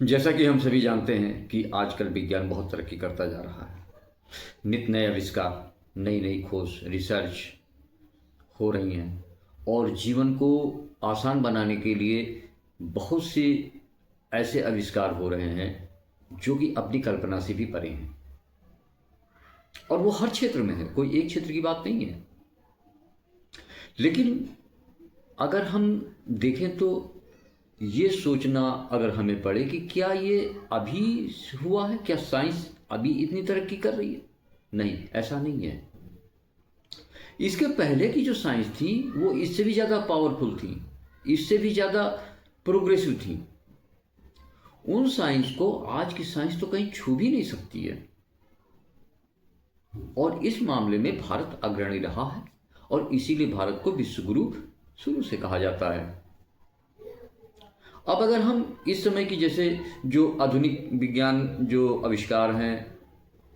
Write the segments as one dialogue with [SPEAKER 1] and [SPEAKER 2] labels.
[SPEAKER 1] जैसा कि हम सभी जानते हैं कि आजकल विज्ञान बहुत तरक्की करता जा रहा है। नित नए आविष्कार, नई नई खोज, रिसर्च हो रही हैं और जीवन को आसान बनाने के लिए बहुत से ऐसे आविष्कार हो रहे हैं जो कि अपनी कल्पना से भी परे हैं। और वो हर क्षेत्र में है, कोई एक क्षेत्र की बात नहीं है। लेकिन अगर हम देखें तो ये सोचना अगर हमें पड़े कि क्या ये अभी हुआ है, क्या साइंस अभी इतनी तरक्की कर रही है? नहीं, ऐसा नहीं है। इसके पहले की जो साइंस थी वो इससे भी ज़्यादा पावरफुल थी, इससे भी ज़्यादा प्रोग्रेसिव थी। उन साइंस को आज की साइंस तो कहीं छू भी नहीं सकती है। और इस मामले में भारत अग्रणी रहा है और इसीलिए भारत को विश्व गुरु शुरू से कहा जाता है। अब अगर हम इस समय की जैसे जो आधुनिक विज्ञान जो आविष्कार हैं,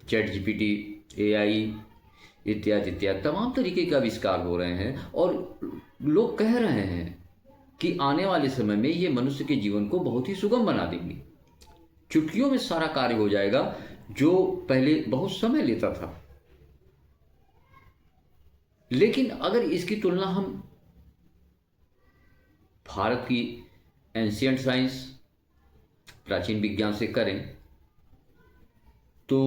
[SPEAKER 1] चैट जीपीटी, एआई इत्यादि इत्यादि तमाम तरीके के आविष्कार हो रहे हैं और लोग कह रहे हैं कि आने वाले समय में ये मनुष्य के जीवन को बहुत ही सुगम बना देंगे। चुटकियों में सारा कार्य हो जाएगा जो पहले बहुत समय लेता था। लेकिन अगर इसकी तुलना हम भारत की एंशियंट साइंस, प्राचीन विज्ञान से करें तो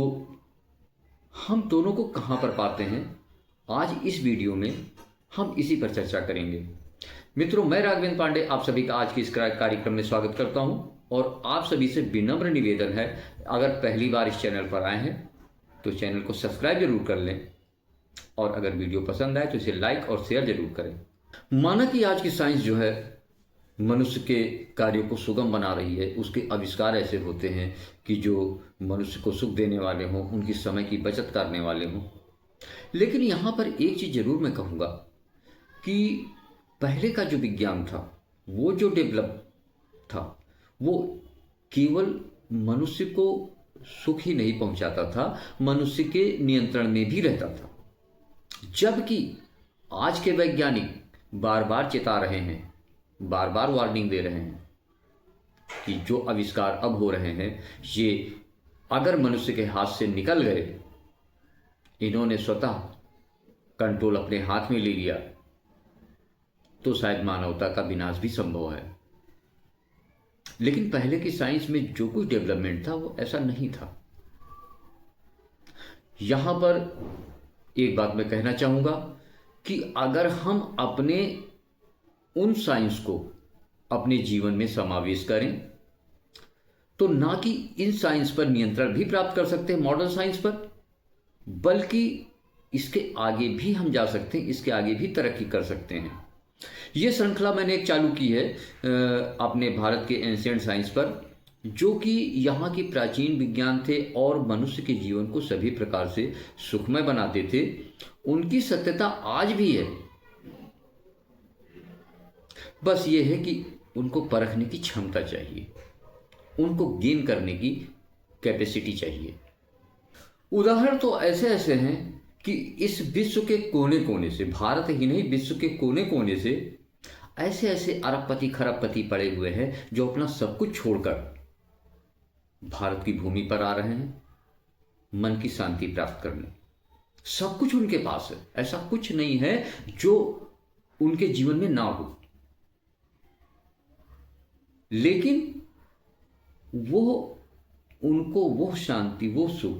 [SPEAKER 1] हम दोनों को कहाँ पर पाते हैं, आज इस वीडियो में हम इसी पर चर्चा करेंगे। मित्रों, मैं राघवेंद्र पांडे आप सभी का आज के इस कार्यक्रम में स्वागत करता हूं और आप सभी से विनम्र निवेदन है, अगर पहली बार इस चैनल पर आए हैं तो चैनल को सब्सक्राइब जरूर कर लें और अगर वीडियो पसंद आए तो इसे लाइक और शेयर जरूर करें। माना कि आज की साइंस जो है मनुष्य के कार्यों को सुगम बना रही है, उसके आविष्कार ऐसे होते हैं कि जो मनुष्य को सुख देने वाले हों, उनकी समय की बचत करने वाले हों। लेकिन यहाँ पर एक चीज़ जरूर मैं कहूँगा कि पहले का जो विज्ञान था, वो जो डेवलप था, वो केवल मनुष्य को सुख ही नहीं पहुँचाता था, मनुष्य के नियंत्रण में भी रहता था। जबकि आज के वैज्ञानिक बार बार चेता रहे हैं, बार बार वार्निंग दे रहे हैं कि जो आविष्कार अब हो रहे हैं ये अगर मनुष्य के हाथ से निकल गए, इन्होंने स्वतः कंट्रोल अपने हाथ में ले लिया, तो शायद मानवता का विनाश भी संभव है। लेकिन पहले की साइंस में जो कुछ डेवलपमेंट था वो ऐसा नहीं था। यहां पर एक बात मैं कहना चाहूंगा कि अगर हम अपने उन साइंस को अपने जीवन में समावेश करें तो ना कि इन साइंस पर नियंत्रण भी प्राप्त कर सकते हैं, मॉडर्न साइंस पर, बल्कि इसके आगे भी हम जा सकते हैं, इसके आगे भी तरक्की कर सकते हैं। ये श्रृंखला मैंने एक चालू की है अपने भारत के एंशिएंट साइंस पर, जो कि यहाँ की प्राचीन विज्ञान थे और मनुष्य के जीवन को सभी प्रकार से सुखमय बनाते थे। उनकी सत्यता आज भी है, बस ये है कि उनको परखने की क्षमता चाहिए, उनको गेन करने की कैपेसिटी चाहिए। उदाहरण तो ऐसे ऐसे हैं कि इस विश्व के कोने कोने से, भारत ही नहीं विश्व के कोने कोने से ऐसे ऐसे अरबपति खरबपति पड़े हुए हैं जो अपना सब कुछ छोड़कर भारत की भूमि पर आ रहे हैं मन की शांति प्राप्त करने। सब कुछ उनके पास है, ऐसा कुछ नहीं है जो उनके जीवन में ना हो। लेकिन वो उनको वो शांति, वो सुख,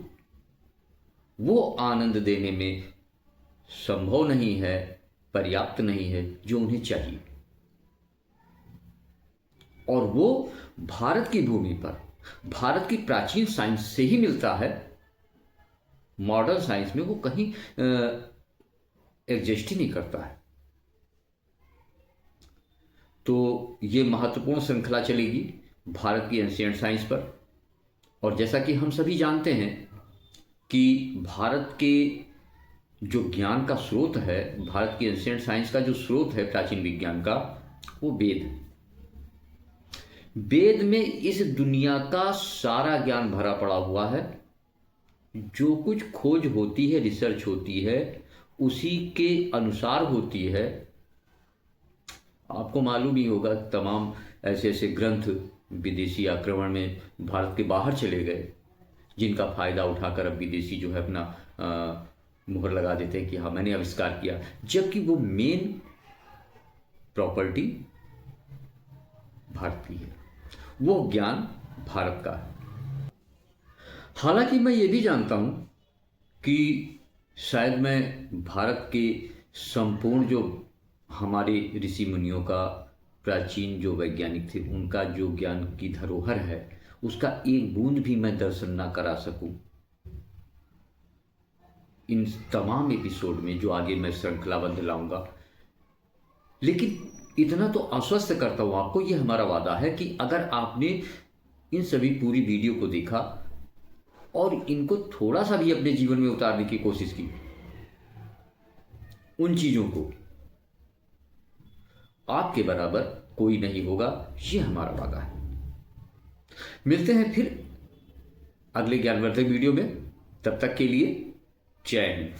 [SPEAKER 1] वो आनंद देने में संभव नहीं है, पर्याप्त नहीं है जो उन्हें चाहिए। और वो भारत की भूमि पर भारत की प्राचीन साइंस से ही मिलता है। मॉडर्न साइंस में वो कहीं एग्जिस्ट ही नहीं करता है। तो ये महत्वपूर्ण श्रृंखला चलेगी भारत की एंशिएंट साइंस पर। और जैसा कि हम सभी जानते हैं कि भारत के जो ज्ञान का स्रोत है, भारत की एंशिएंट साइंस का जो स्रोत है प्राचीन विज्ञान का, वो वेद है। वेद में इस दुनिया का सारा ज्ञान भरा पड़ा हुआ है। जो कुछ खोज होती है, रिसर्च होती है, उसी के अनुसार होती है। आपको मालूम ही होगा तमाम ऐसे ऐसे ग्रंथ विदेशी आक्रमण में भारत के बाहर चले गए, जिनका फ़ायदा उठाकर अब विदेशी जो है अपना मुहर लगा देते हैं कि हाँ मैंने आविष्कार किया, जबकि वो मेन प्रॉपर्टी भारत की है, वो ज्ञान भारत का है। हालांकि मैं ये भी जानता हूं कि शायद मैं भारत के संपूर्ण जो हमारे ऋषि मुनियों का, प्राचीन जो वैज्ञानिक थे, उनका जो ज्ञान की धरोहर है, उसका एक बूंद भी मैं दर्शन ना करा सकूं इन तमाम एपिसोड में जो आगे मैं श्रृंखलाबद्ध लाऊंगा। लेकिन इतना तो आश्वस्त करता हूं आपको, यह हमारा वादा है कि अगर आपने इन सभी पूरी वीडियो को देखा और इनको थोड़ा सा भी अपने जीवन में उतारने की कोशिश की, उन चीजों को, आपके बराबर कोई नहीं होगा, यह हमारा वादा है। मिलते हैं फिर अगले ज्ञानवर्धक वीडियो में, तब तक के लिए जय हिंद।